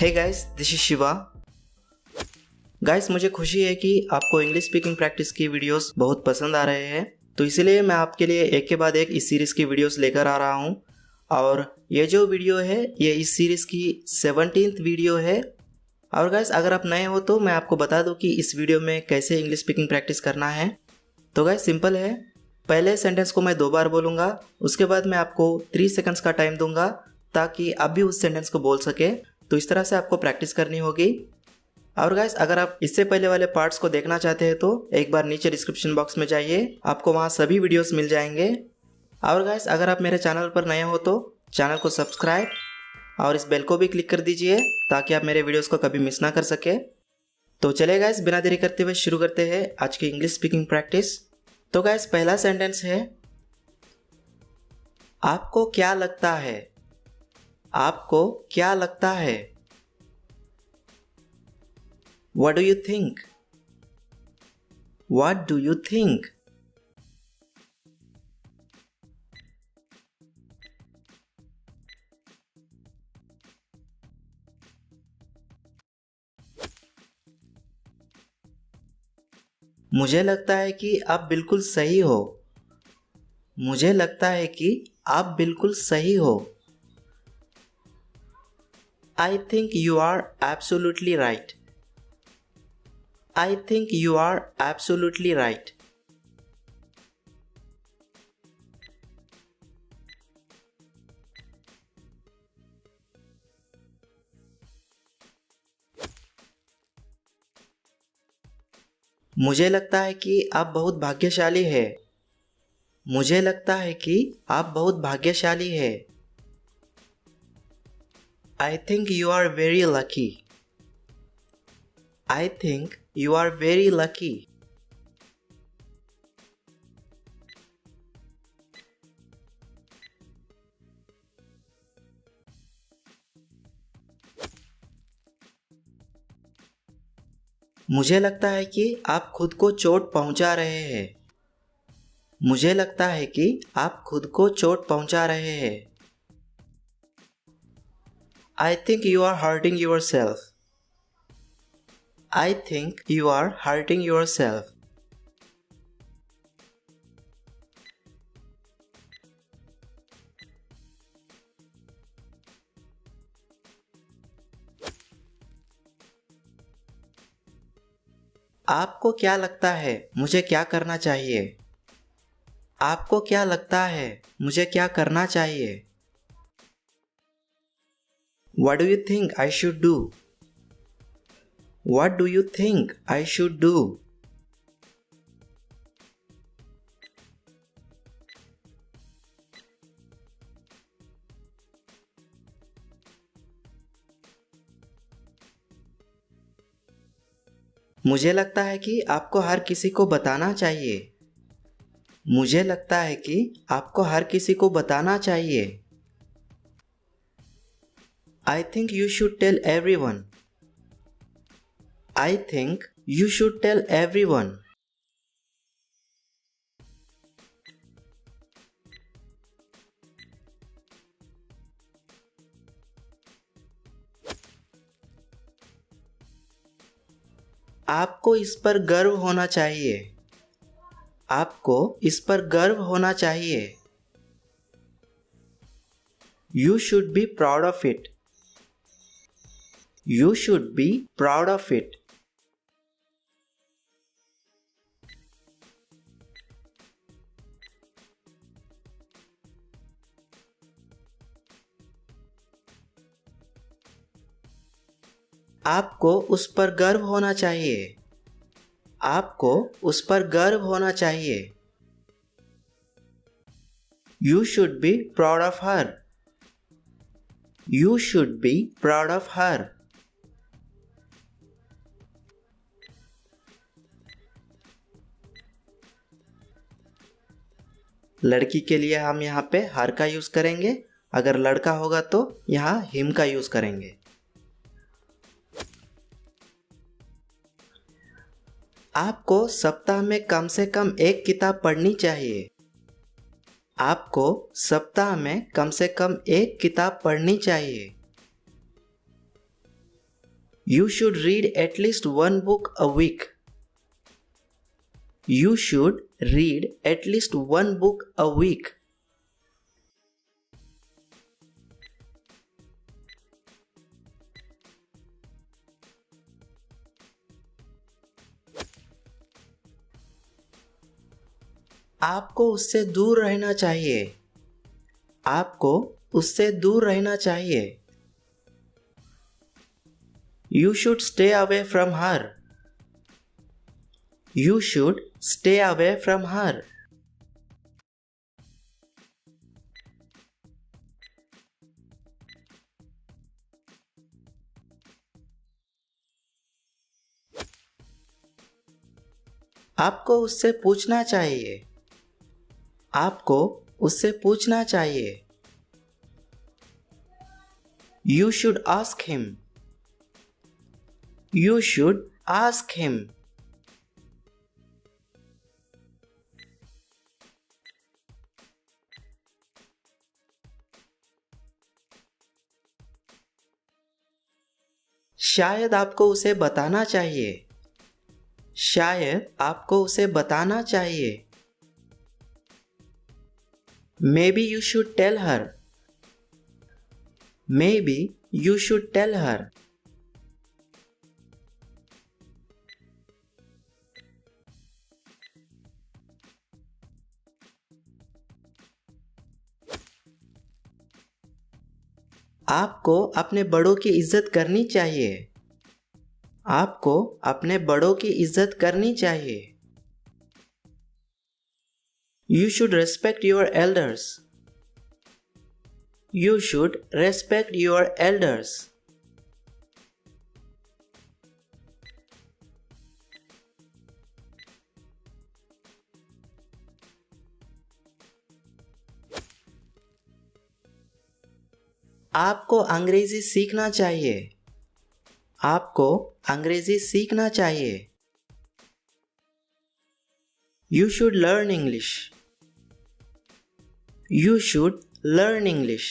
Hey guys, this is Shiva. Guys, मुझे खुशी है कि आपको इंग्लिश स्पीकिंग प्रैक्टिस की वीडियोस बहुत पसंद आ रहे हैं, तो इसलिए मैं आपके लिए एक के बाद एक इस सीरीज़ की वीडियोस लेकर आ रहा हूं। और ये जो वीडियो है ये इस सीरीज़ की 17th वीडियो है। और गाइस, अगर आप नए हो तो मैं आपको बता दूं कि इस वीडियो में कैसे इंग्लिश स्पीकिंग प्रैक्टिस करना है। तो गाइस, सिंपल है। पहले सेंटेंस को मैं 2 बार बोलूँगा, उसके बाद मैं आपको 3 सेकंड्स का टाइम दूंगा ताकि आप भी उस सेंटेंस को बोल सके। तो इस तरह से आपको प्रैक्टिस करनी होगी। और गाइस, अगर आप इससे पहले वाले पार्ट्स को देखना चाहते हैं तो एक बार नीचे डिस्क्रिप्शन बॉक्स में जाइए, आपको वहाँ सभी वीडियोस मिल जाएंगे। और गाइस, अगर आप मेरे चैनल पर नए हो तो चैनल को सब्सक्राइब और इस बेल को भी क्लिक कर दीजिए ताकि आप मेरे वीडियोस को कभी मिस ना कर सके। तो चलिए गाइस, बिना देरी करते हुए शुरू करते हैं आज की इंग्लिश स्पीकिंग प्रैक्टिस। तो गाइस, पहला सेंटेंस है, आपको क्या लगता है? आपको क्या लगता है? What do you think? What do you think? मुझे लगता है कि आप बिल्कुल सही हो। मुझे लगता है कि आप बिल्कुल सही हो। I think you are absolutely right. I think you are absolutely right. मुझे लगता है कि आप बहुत भाग्यशाली हैं। मुझे लगता है कि आप बहुत भाग्यशाली हैं। I think you are very lucky. I think you are very lucky. मुझे लगता है कि आप खुद को चोट पहुंचा रहे हैं। मुझे लगता है कि आप खुद को चोट पहुंचा रहे हैं। I think you are hurting yourself. I think you are hurting yourself. आपको क्या लगता है मुझे क्या करना चाहिए? आपको क्या लगता है मुझे क्या करना चाहिए? What do you think I should do? What do you think I should do? मुझे लगता है कि आपको हर किसी को बताना चाहिए। मुझे लगता है कि आपको हर किसी को बताना चाहिए। I think you should tell everyone. I think you should tell everyone. आपको इस पर गर्व होना चाहिए। आपको इस पर गर्व होना चाहिए। You should be proud of it. You should be proud of it. आपको उस पर गर्व होना चाहिए। आपको उस पर गर्व होना चाहिए। You should be proud of her. You should be proud of her. लड़की के लिए हम यहाँ पे हर का यूज करेंगे, अगर लड़का होगा तो यहाँ हिम का यूज करेंगे। आपको सप्ताह में कम से कम एक किताब पढ़नी चाहिए। आपको सप्ताह में कम से कम एक किताब पढ़नी चाहिए। You should read at least one book a week. You should read at least one book a week. आपको उससे दूर रहना चाहिए. आपको उससे दूर रहना चाहिए. You should stay away from her. You should stay away from her. आपको उससे पूछना चाहिए. आपको उससे पूछना चाहिए. You should ask him. You should ask him. शायद आपको उसे बताना चाहिए. शायद आपको उसे बताना चाहिए. Maybe you should tell her. Maybe you should tell her. आपको अपने बड़ों की इज्जत करनी चाहिए. आपको अपने बड़ों की इज्जत करनी चाहिए. You should respect your elders. You should respect your elders. आपको अंग्रेजी सीखना चाहिए. आपको अंग्रेजी सीखना चाहिए. You should learn English. You should learn English.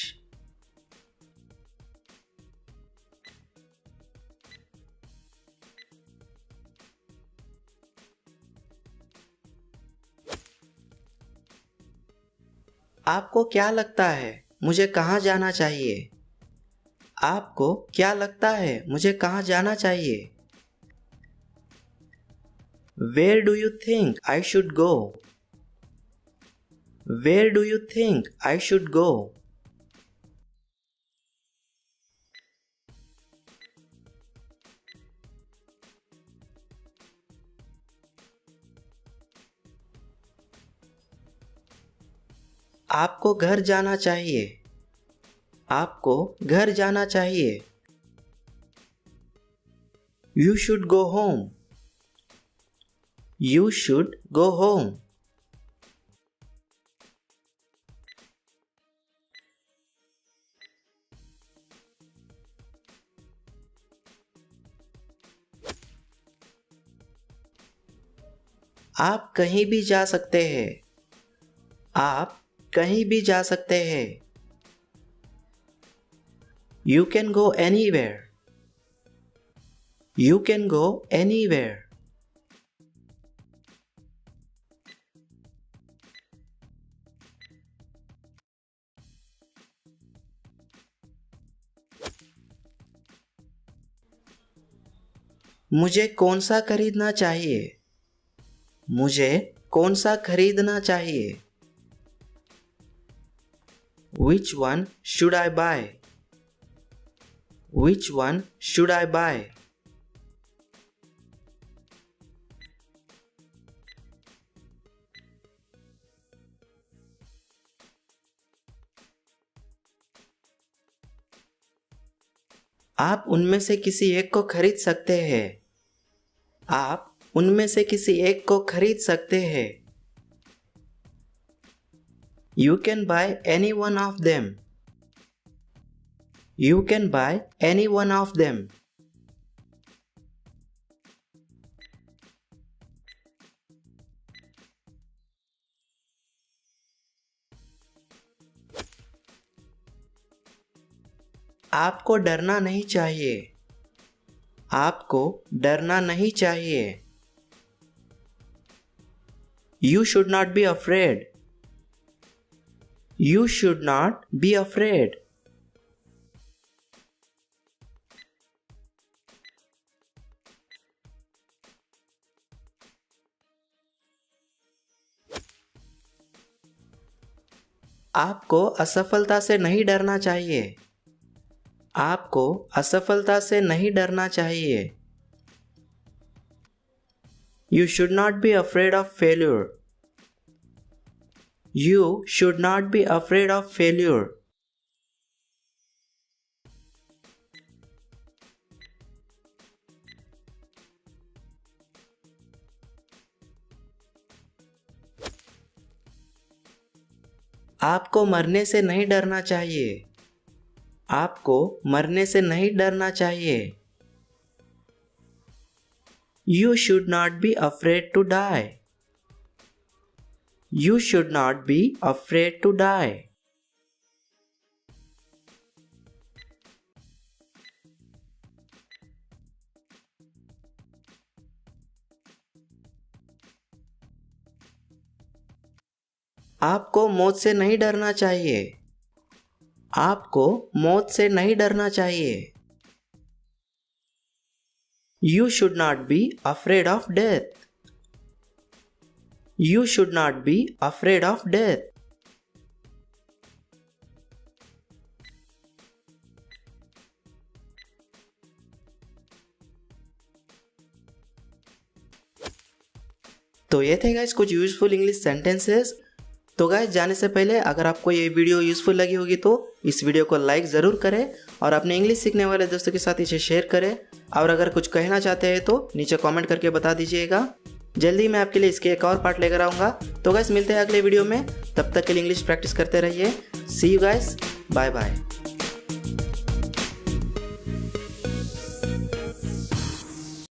आपको क्या लगता है मुझे कहाँ जाना चाहिए? आपको क्या लगता है मुझे कहाँ जाना चाहिए? Where do you think I should go? Where do you think I should go? आपको घर जाना चाहिए. आपको घर जाना चाहिए. You should go home. You should go home. आप कहीं भी जा सकते हैं. आप कहीं भी जा सकते हैं. You can go anywhere. You can go anywhere. मुझे कौन सा खरीदना चाहिए? मुझे कौन सा खरीदना चाहिए? Which one should I buy? Which one should I buy? आप उनमें से किसी एक को खरीद सकते हैं. आप उनमें से किसी एक को खरीद सकते हैं. You can buy any one of them. You can buy any one of them. आपको डरना नहीं चाहिए. आपको डरना नहीं चाहिए। You should not be afraid. You should not be afraid. आपको असफलता से नहीं डरना चाहिए। आपको असफलता से नहीं डरना चाहिए। You should not be afraid of failure. You should not be afraid of failure. आपको मरने से नहीं डरना चाहिए। आपको मरने से नहीं डरना चाहिए। You should not be afraid to die. You should not be afraid to die. आपको मौत से नहीं डरना चाहिए। आपको मौत से नहीं डरना चाहिए। You should not be afraid of death. You should not be afraid of death. तो ये थे गाइस कुछ यूजफुल इंग्लिश सेंटेंसेस। तो गाइस जाने से पहले अगर आपको ये वीडियो यूजफुल लगी होगी तो इस वीडियो को लाइक ज़रूर करें और अपने इंग्लिश सीखने वाले दोस्तों के साथ इसे शेयर करें। और अगर कुछ कहना चाहते हैं तो नीचे कमेंट करके बता दीजिएगा। जल्दी मैं आपके लिए इसके एक और पार्ट लेकर आऊँगा। तो गाइस मिलते हैं अगले वीडियो में, तब तक के लिए इंग्लिश प्रैक्टिस करते रहिए। सी यू गाइस, बाय बाय।